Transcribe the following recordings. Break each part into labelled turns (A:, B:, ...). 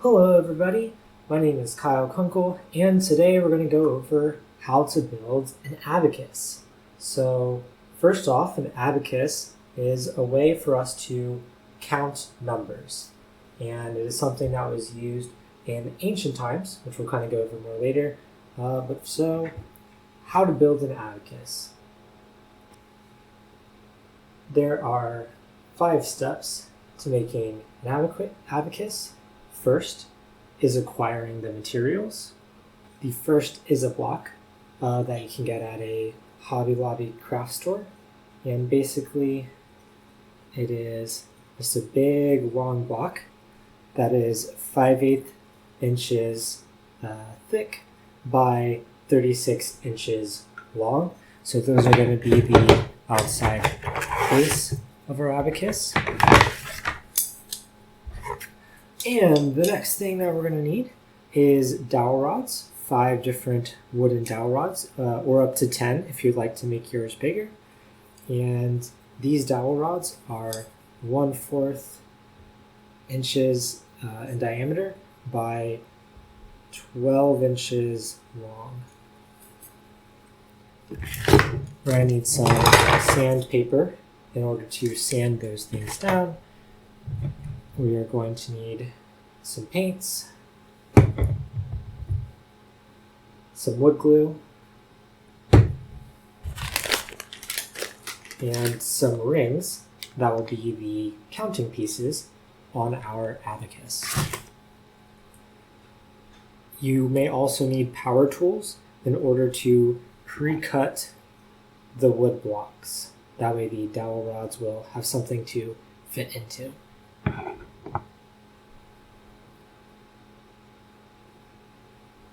A: Hello everybody, my name is Kyle Kunkel, and today we're going to go over how to build an abacus. So first off, an abacus is a way for us to count numbers, and it is something that was used in ancient times, which we'll kind of go over more later. So how to build an abacus. There are 5 steps to making an abacus. First is acquiring the materials. The first is a block that you can get at a Hobby Lobby craft store. And basically it is just a big long block that is 5/8 inches thick by 36 inches long. So those are going to be the outside face of our abacus. And the next thing that we're going to need is dowel rods, 5 different wooden dowel rods, or up to 10 if you'd like to make yours bigger. And these dowel rods are 1/4 inches in diameter by 12 inches long. We're going to need some sandpaper in order to sand those things down. We are going to need some paints, some wood glue, and some rings that will be the counting pieces on our abacus. You may also need power tools in order to pre-cut the wood blocks. That way the dowel rods will have something to fit into.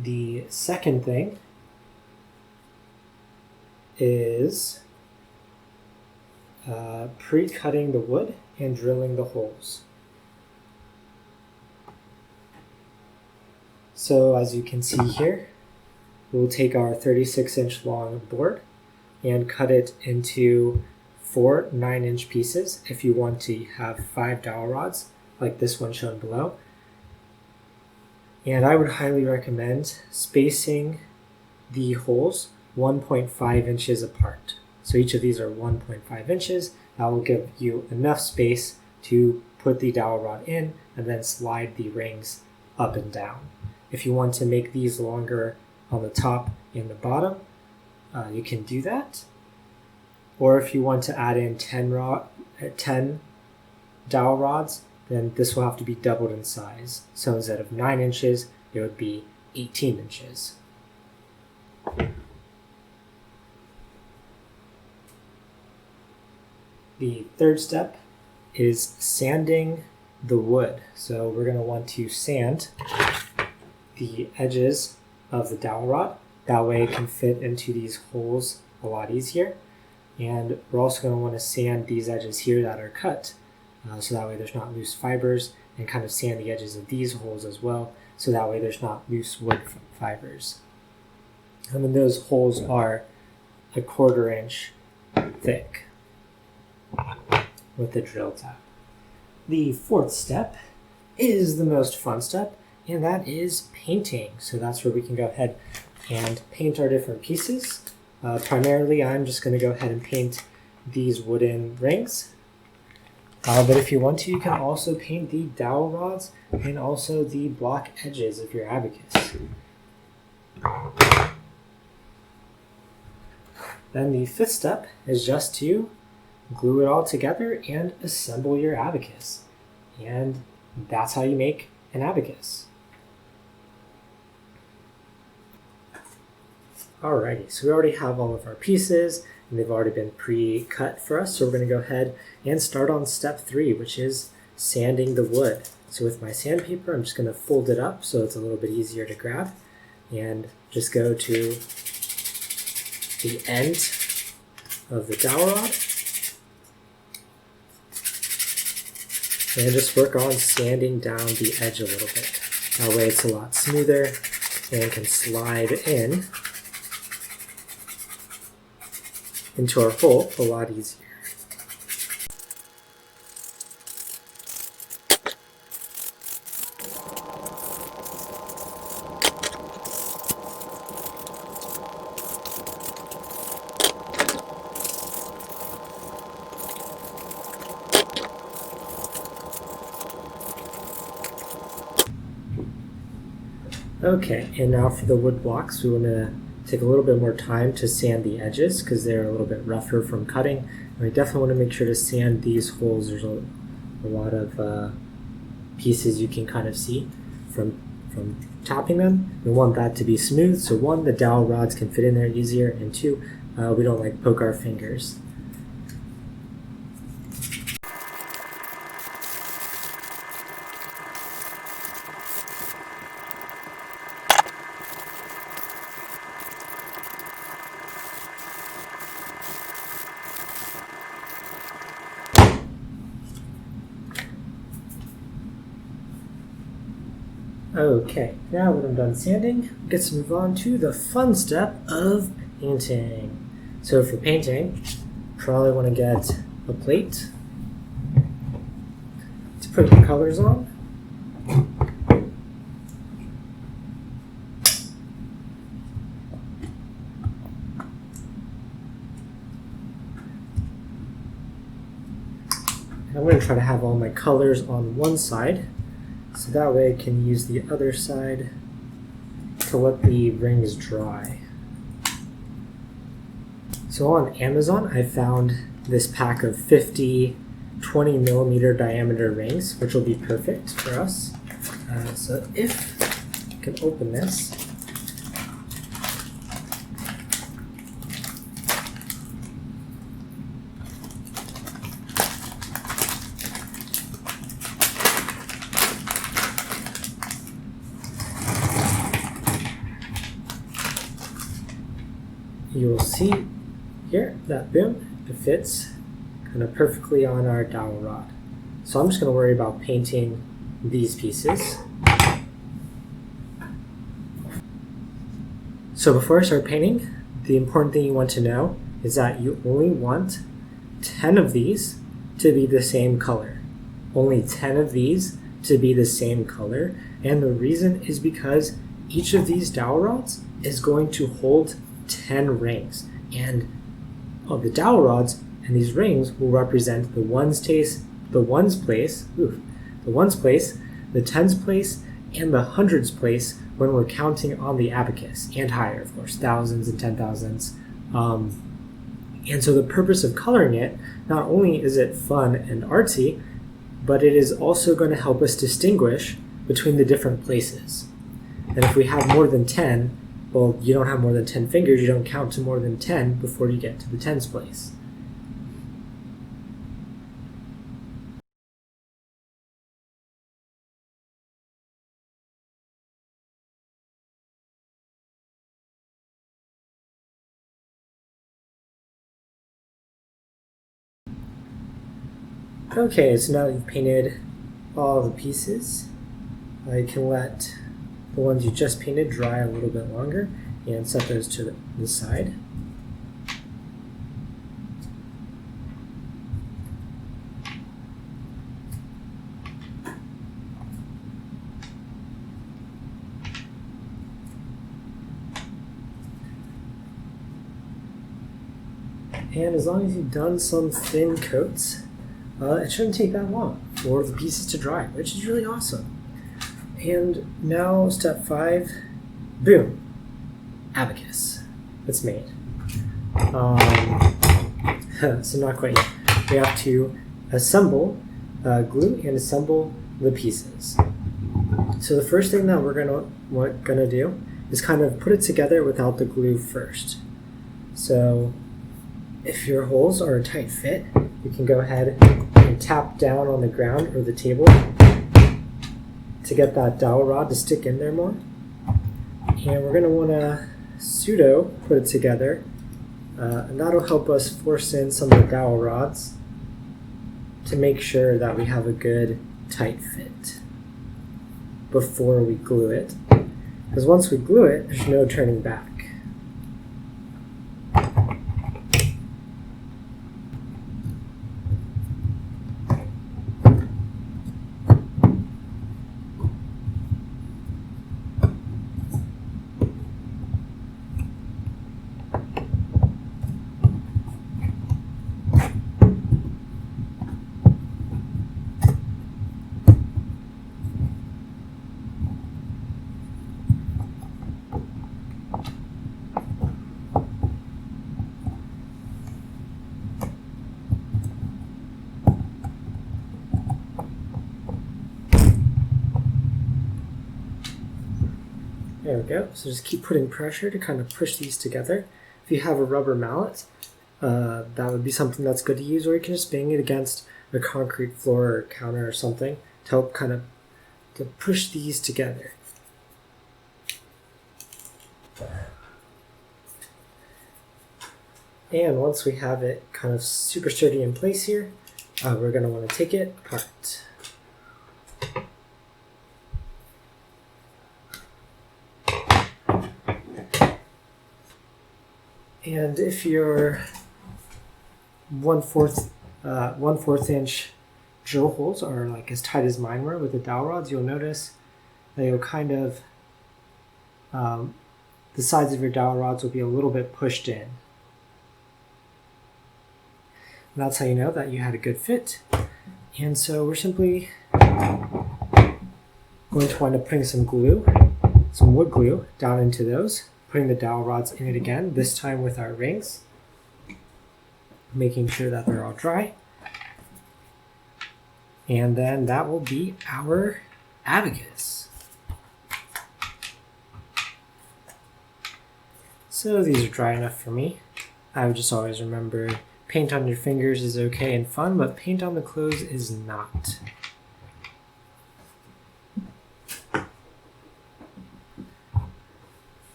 A: The second thing is pre-cutting the wood and drilling the holes. So as you can see here, we'll take our 36-inch long board and cut it into 4 9-inch pieces if you want to have 5 dowel rods like this one shown below. And I would highly recommend spacing the holes 1.5 inches apart. So each of these are 1.5 inches. That will give you enough space to put the dowel rod in and then slide the rings up and down. If you want to make these longer on the top and the bottom, you can do that. Or if you want to add in 10 dowel rods, then this will have to be doubled in size. So instead of 9 inches, it would be 18 inches. The third step is sanding the wood. So we're going to want to sand the edges of the dowel rod. That way it can fit into these holes a lot easier. And we're also going to want to sand these edges here that are cut. So that way there's not loose fibers, and kind of sand the edges of these holes as well, so that way there's not loose wood fibers. And then those holes are 1/4 inch thick with the drill tap. The fourth step is the most fun step, and that is painting. So that's where we can go ahead and paint our different pieces. Primarily I'm just going to go ahead and paint these wooden rings. But if you want to, you can also paint the dowel rods and also the block edges of your abacus. Then the fifth step is just to glue it all together and assemble your abacus. And that's how you make an abacus. Alrighty, so we already have all of our pieces, and they've already been pre-cut for us. So we're going to go ahead and start on step 3, which is sanding the wood. So with my sandpaper, I'm just going to fold it up so it's a little bit easier to grab, and just go to the end of the dowel rod and just work on sanding down the edge a little bit. That way it's a lot smoother and can slide into our hole a lot easier. Okay, and now for the wood blocks, we want to take a little bit more time to sand the edges because they're a little bit rougher from cutting. And we definitely want to make sure to sand these holes. There's a lot of pieces you can kind of see from tapping them. We want that to be smooth, so one, the dowel rods can fit in there easier, and two, we don't like poke our fingers. Okay, now that I'm done sanding, I get to move on to the fun step of painting. So for painting, probably want to get a plate to put the colors on. I'm going to try to have all my colors on one side, so that way I can use the other side to let the rings dry. So on Amazon, I found this pack of 50 20mm diameter rings, which will be perfect for us. So if I can open this, you will see here that boom, it fits kind of perfectly on our dowel rod. So I'm just going to worry about painting these pieces. So before I start painting, the important thing you want to know is that you only want 10 of these to be the same color. Only 10 of these to be the same color. And the reason is because each of these dowel rods is going to hold 10 rings. And the dowel rods and these rings will represent the ones place, the tens place, and the hundreds place when we're counting on the abacus, and higher, of course, thousands and 10,000s. And so the purpose of coloring it, not only is it fun and artsy, but it is also going to help us distinguish between the different places. And if we have more than 10, well, you don't have more than 10 fingers, you don't count to more than 10 before you get to the tens place. Okay, so now that you've painted all the pieces, you can let the ones you just painted dry a little bit longer and set those to the side. And as long as you've done some thin coats, it shouldn't take that long for the pieces to dry, which is really awesome. And now step 5, boom, abacus. It's made. So not quite yet. We have to assemble, glue and assemble the pieces. So the first thing that we're gonna do is kind of put it together without the glue first. So if your holes are a tight fit, you can go ahead and tap down on the ground or the table to get that dowel rod to stick in there more. And we're going to want to pseudo put it together, and that'll help us force in some of the dowel rods to make sure that we have a good tight fit before we glue it. Because once we glue it, there's no turning back. There we go. So just keep putting pressure to kind of push these together. If you have a rubber mallet, that would be something that's good to use, or you can just bang it against a concrete floor or counter or something to help kind of to push these together. And once we have it kind of super sturdy in place here, we're going to want to take it apart. And if your 1/4 inch drill holes are like as tight as mine were with the dowel rods, you'll notice that you'll kind of, the sides of your dowel rods will be a little bit pushed in. And that's how you know that you had a good fit. And so we're simply going to wind up putting some glue, some wood glue down into those, putting the dowel rods in it again, this time with our rings, making sure that they're all dry. And then that will be our abacus. So these are dry enough for me. I would just always remember, paint on your fingers is okay and fun, but paint on the clothes is not.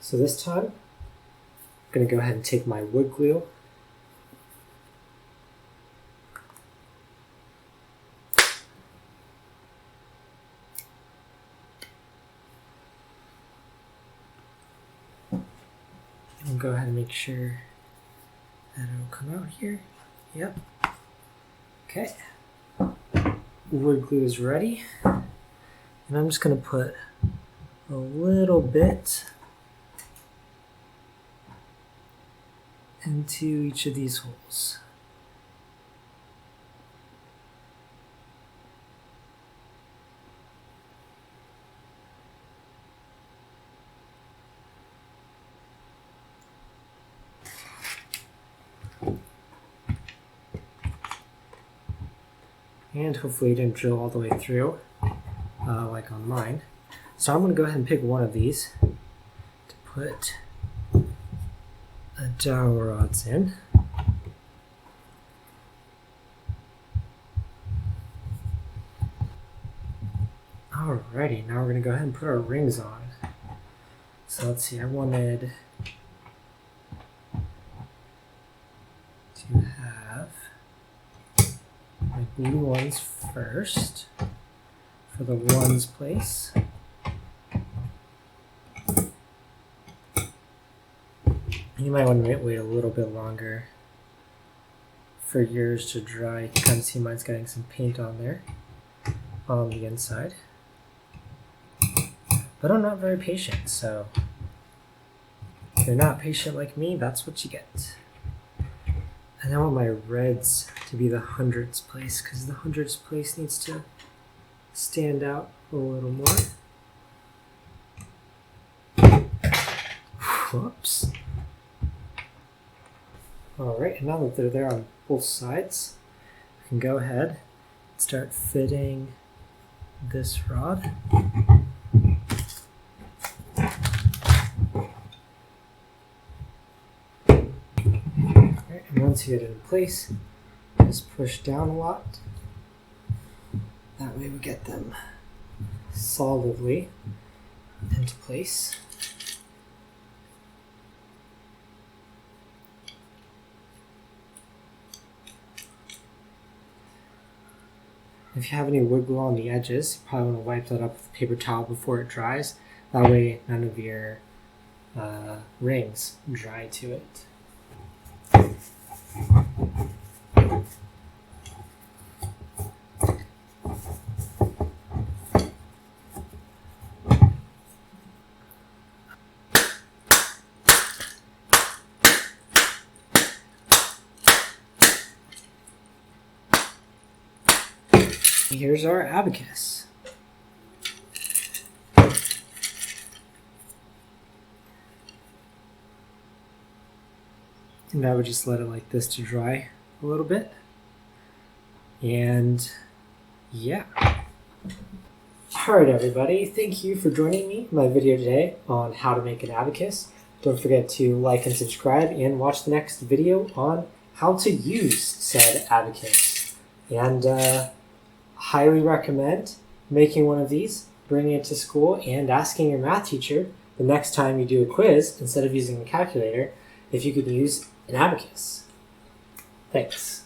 A: So this time, I'm going to go ahead and take my wood glue and go ahead and make sure that it'll come out here. Yep. Okay. Wood glue is ready. And I'm just going to put a little bit into each of these holes. And hopefully it didn't drill all the way through, like on mine. So I'm going to go ahead and pick one of these to put the dowel rods in. Alrighty, now we're going to go ahead and put our rings on. So let's see, I wanted to have my blue ones first for the ones place. You might want to wait a little bit longer for yours to dry. You can kind of see mine's getting some paint on there on the inside. But I'm not very patient, so if you're not patient like me, that's what you get. And I want my reds to be the hundreds place, because the hundreds place needs to stand out a little more. Whoops. Alright, and now that they're there on both sides, I can go ahead and start fitting this rod. Alright, and once you get it in place, just push down a lot. That way we get them solidly into place. If you have any wood glue on the edges, you probably want to wipe that up with a paper towel before it dries. That way none of your rings dry to it. Here's our abacus. And I would just let it like this to dry a little bit. And yeah. Alright everybody, thank you for joining me in my video today on how to make an abacus. Don't forget to like and subscribe and watch the next video on how to use said abacus. And highly recommend making one of these, bringing it to school, and asking your math teacher the next time you do a quiz, instead of using a calculator, if you could use an abacus. Thanks.